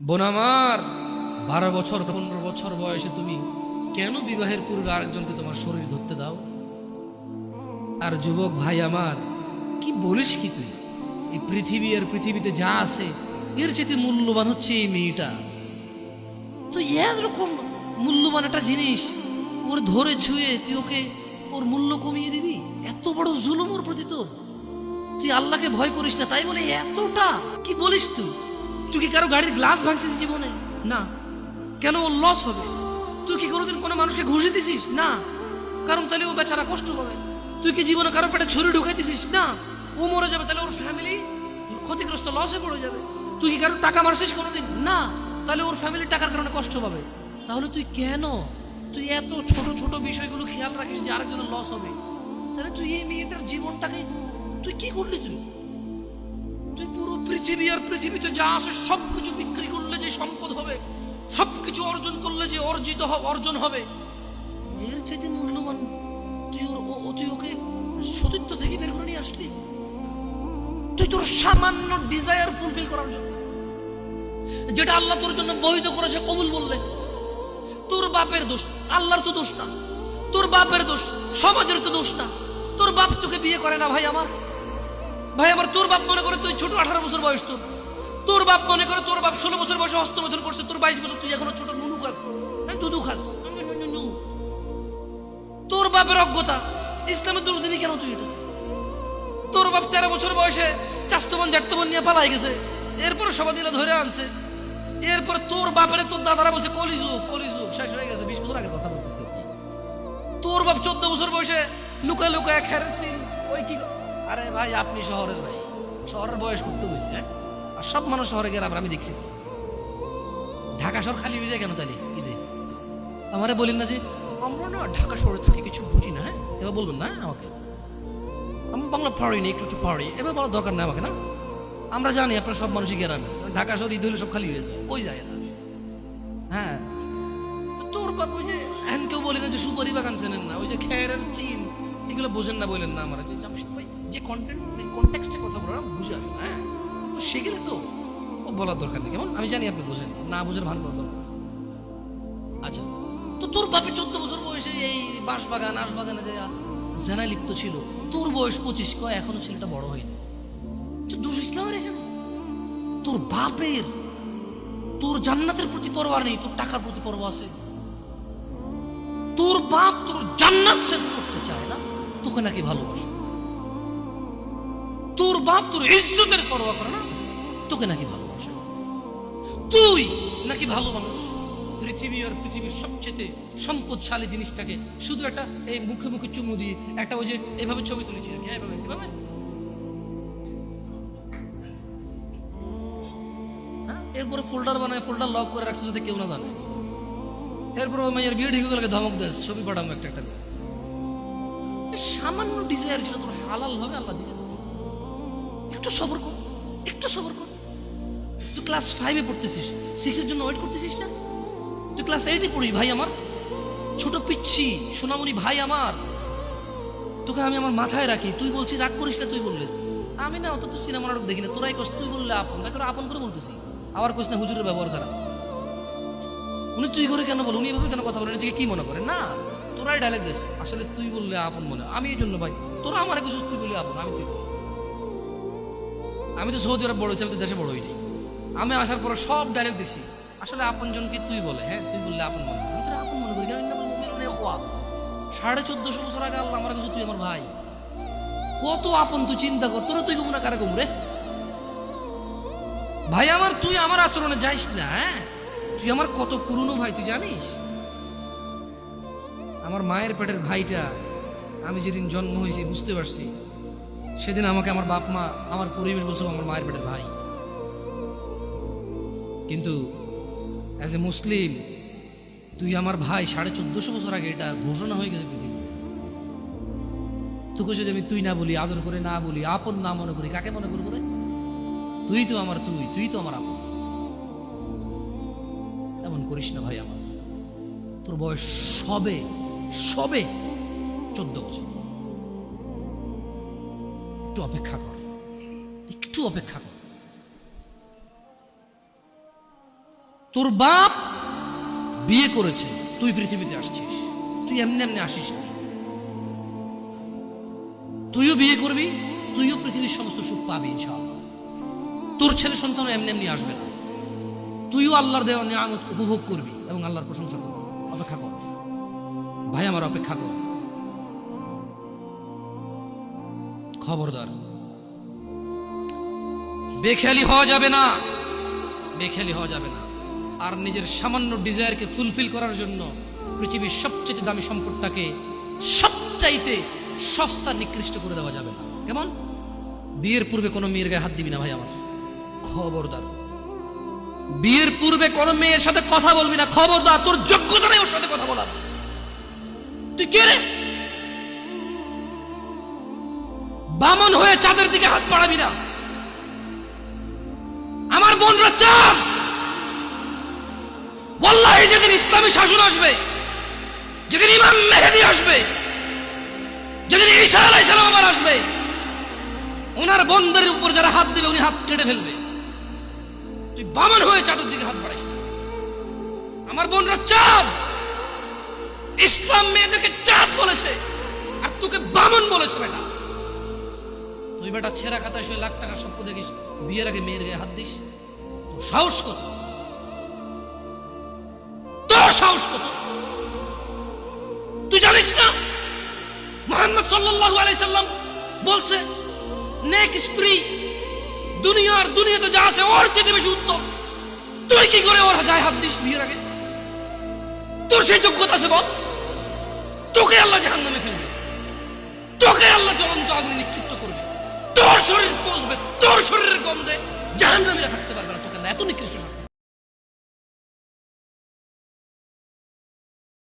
বোন আমার, 12 বছর 15 বছর বয়সে তুমি কেন বিবাহের পূর্বে আরেকজনকে তোমার শরীর ধরতে দাও? আর যুবক ভাই আমার, কি বলিস কি তুই? এই পৃথিবী আর পৃথিবীতে যা আছে এর চেয়ে মূল্যবান হচ্ছে এই মেয়েটা। তো এরকম মূল্যবান একটা জিনিস ওর ধরে ছুঁয়ে তুই ওকে ওর মূল্য কমিয়ে দিবি? এত বড় জুলুম ওর প্রতি তোর! তুই আল্লাহকে ভয় করিস না তাই বলে এতটা? কি বলিস তুই? তুই কি কারো গাড়ির গ্লাস ভাঙছিস জীবনে? না। কেন? ওর লস হবে। তুই কি কোনোদিন কোনো মানুষকে ঘুষে দিছিস? না। কারণ তাহলে ও বেচারা কষ্ট পাবে। তুই কি জীবনে কারো পেটে ছুরি ঢুকাইতেছিস? না। ও মরে যাবে, তাহলে ওর ফ্যামিলি ক্ষতিগ্রস্ত, লসে পড়ে যাবে। তুই কি কারো টাকা মারছিস কোনোদিন? না। তাহলে ওর ফ্যামিলি টাকার কারণে কষ্ট পাবে। তাহলে তুই কেন তুই এত ছোট ছোট বিষয়গুলো খেয়াল রাখিস যে আরেকজনের লস হবে? তাহলে তুই এই মেয়েটার জীবনটাকে তুই কি করলি? তুই পুরো পৃথিবী আর পৃথিবীতে যা আছে সবকিছু বিক্রি করলে যে সম্পদ হবে, সবকিছু অর্জন করলে যে অর্জন হবে, এর চাইতে মূল্যবান তুই ওকে সতীত্ব থেকে বের করে নিয়ে আসলি। তুই তোর সামান্য ডিজায়ার ফুলফিল করার জন্য, যেটা আল্লাহ তোর জন্য বৈধ করেছে, কবুল বললে তোর বাপের দোষ, আল্লাহর তো দোষ না। তোর বাপের দোষ, সমাজের তো দোষ না। তোর বাপ তোকে বিয়ে করে না ভাই আমার। তোর বাপ মনে করে তুই ছোট, 18 বছর বয়স তোর বাপ মনে করে তোর বাপ 16 বছর বয়সে হস্তমৈথুন করছে, তোর 22 বছর, তুই এখনো ছোট নুনু খাস, দুধু খাস। তোর বাপের অজ্ঞতা, ইসলামের দোষ দিবি কেন তুই? এটা তোর বাপ 13 বছর বয়সে চাস্তমন জাটতমন নিয়ে পালাই গেছে, এরপরে সবাই মিলে ধরে আনছে। এরপরে তোর বাপের তোর দাদারা বলছে কলিযুগ শেষ হয়ে গেছে। 20 বছর আগের কথা বলতেছে। তোর বাপ 14 বছর বয়সে লুকায় লুকায় খেরেছিল ওই কি। আরে ভাই, আপনি শহরের ভাই, শহরের বয়স করতে হয়েছে। হ্যাঁ, আর সব মানুষ শহরে গেলে আমি দেখছি তো। ঢাকা শহর খালি হয়ে যায় কেন তাহলে? ঈদে আমারে বলেন না যে আমরা না ঢাকা শহরে থাকি, কিছু বুঝি না। হ্যাঁ, এবার বলবেন না আমাকে, আমি বাংলা পারি, একটু পারি, এবার বলার দরকার নেই আমাকে। না, আমরা জানি আপনার সব মানুষই গ্রামে, ঢাকা শহর ঈদ হলে সব খালি হয়ে যায়, ওই যায় না। হ্যাঁ, তো তোর বাপ ওই যে এখন কেউ বলি না যে সুপারি বাগান চেনেন না, ওই যে খেরের চিন, এগুলো বোঝেন না, বললেন না আমার যে জামশেদ ভাই যে কন্টেক্সটে কথা বলার বুঝে আসবে। হ্যাঁ, একটু শিখলে তো ও বলার দরকার নেই। কেমন? আমি জানি আপনি বোঝেন না, বুঝেন ভালো দরকার। আচ্ছা, তো তোর বাপে 14 বছর বয়সে এই বাঁশবাগান আশবাগানে যে জেনায় লিপ্ত ছিল, তোর বয়স 25, কয় এখনো ছেলেটা বড় হয়নি। তো দোষ ইসলামের এখানে? তোর বাপের, তোর জান্নাতের প্রতি পরোয়া নেই, তোর টাকার প্রতি পরোয়া আছে। তোর বাপ তোর জান্নাত সেট করতে চায় না, তোকে নাকি ভালোবাসে। তোর বাপ তোর ইজ্জতের পরোয়া করে না, তোকে নাকি ভালোবাসে। তুই নাকি ভালো মানুষ, পৃথিবী আর পৃথিবীর সবচেয়ে সম্পদশালী জিনিসটাকে শুধু একটা এই মুখে মুখে চুমু দিয়ে একটা ওই যে এভাবে ছবি তুলেছি, এভাবে এভাবে। হ্যাঁ, এরপরে ফোল্ডার বানায়, ফোল্ডার লক করে রাখছে যাতে কেউ না জানে। এরপর ওই মেয়ের বিয়ে ঠিক হয়ে গেলে ধমক দেয়, ছবি পাঠাবো একটা একটা। সামান্য ডিজায়ার যেটা তোর হালাল ভাবে আল্লাহ দিয়েছে, একটু সবর কর, একটু সবর কর। তুই ক্লাস 5-এ পড়তেছিস, 6-এর জন্য ওয়েট করতেছিস না? তুই ক্লাস 8-এ পড়িস ভাই আমার, ছোট পিচ্ছি সোনামণি ভাই আমার। তোকে আমি আমার মাথায় রাখি, তুই বলছিস রাগ করিস না। তুই বললে আমি না অত তো সিনেমা নাটক দেখি না, তোরাই কস। তুই বললে আপন, তাকে আপন করে বলতেছি। আবার কইস না হুজুরের ব্যবহার খারাপ। উনি তুই করে কেন বল? উনি এভাবে কেন কথা বলেন? নিজেকে কি মনে করে? না, তোরাই ডায়লগ দিস। আসলে তুই বললে আপন মনে, আমি এই জন্য ভাই তোরা আমার কিছু, তুই বললে আপন, আমি তো সৌদি আরব বড় হয়েছি, আমি তো দেশে বড় হইনি। আমি আসার পর সব ডায়লগ দেখছি। আসলে আপন জনকে তুই বলে, হ্যাঁ তুই বললে আপন মনে, আমি তোরা আপন মনে করি। কেন? 1450 বছর আগে আল্লাহ আমার কাছে তুই আমার ভাই, কত আপন তুই চিন্তা কর। তোরা তুই কমু না কারে কমু রে ভাই আমার? তুই আমার আচরণে যাইস না। হ্যাঁ, তুই আমার কত পুরনো ভাই তুই জানিস? আমার মায়ের পেটের ভাইটা আমি যেদিন জন্ম হয়েছি বুঝতে পারছি, সেদিন আমাকে আমার বাপ মা, আমার পরিবেশ বলছো আমার মায়ের পেটের ভাই। কিন্তু অ্যাজ এ মুসলিম তুই আমার ভাই 1450 বছর আগে এটা ঘোষণা হয়ে গেছে পৃথিবীতে। তোকে যদি আমি তুই না বলি, আদর করে না বলি, আপন না মনে করি, কাকে মনে করবো রে? তুই তো আমার তুই তো আমার আপন। এমন করিস না ভাই আমার, তোর বয়স সবে 14 বছর। একটু অপেক্ষা কর, একটু অপেক্ষা কর। তোর বাপ বিয়ে করেছে, তুই পৃথিবীতে আসছিস, তুই এমনি এমনি আসিস না। তুইও বিয়ে করবি, তুইও পৃথিবীর সমস্ত সুখ পাবি ইনশাআল্লাহ। তোর ছেলে সন্তান এমনি এমনি আসবে না, তুইও আল্লাহর দেওয়া নিয়ামত উপভোগ করবি এবং আল্লাহর প্রশংসা করবি। অপেক্ষা কর ভাই আমার, অপেক্ষা কর। খবরদার, বেখেয়ালি হওয়া যাবে না, বেখেয়ালি হওয়া যাবে না। আর নিজের সামান্য ডিজায়ারকে ফুলফিল করার জন্য পৃথিবীর সবচেয়ে দামি সম্পদটাকে সবচাইতে সস্তা নিকৃষ্ট করে দেওয়া যাবে না। কেমন? বিয়ের পূর্বে কোনো মেয়ের গায়ে হাত দিবি না ভাই আমার, খবরদার। বিয়ের পূর্বে কোনো মেয়ের সাথে কথা বলবি না, খবরদার। তোর যোগ্যতা নেই ওর সাথে কথা বলার। তুই কে রে? বামন হয়ে চাঁদের দিকে হাত বাড়াবি না। আমার বোনরা চাঁদ, ওয়াল্লাহি যেদিন ইসলামী শাসন আসবে, যেদিন ইমাম মেহেদী আসবে, যেদিন ঈসা আলাইহিস সালাম আবার আসবে, ওনার বন্ধের উপর যারা হাত দিবে উনি হাত কেটে ফেলবে। তুই বামন হয়ে চাঁদের দিকে হাত বাড়াইস না। আমার বোনরা চাঁদ, ইসলাম মেয়েদেরকে চাঁদ বলেছে আর তোকে বামন বলেছে। বেটা তুই বেটা ছেঁড়া খাতায় শুয়ে লাখ টাকার স্বপ্ন দেখিস, বিয়ের আগে মেয়ের গায়ে হাত দিস? তোর সাহস কত? তোর সাহস কত? তুই জানিস না মুহাম্মদ সাল্লাল্লাহু আলাইহি সাল্লাম বলছে নেক স্ত্রী দুনিয়াতে যা আছে ওর চেয়ে বেশি উত্তম। তুই কি করে ওর গায়ে হাত দিস বিয়ের আগে? তোর সেই যোগ্যতা আছে বল? তোকে আল্লাহ জাহান্নামে ফেলবে, তোকে আল্লাহ জ্বলন্ত আগুনে নিক্ষিপ্ত করবে, তোর শরীর পচবে, তোর শরীরের গন্ধে জাহান্নামীরা থাকতে পারবে না। তোকে এত নিকৃষ্ট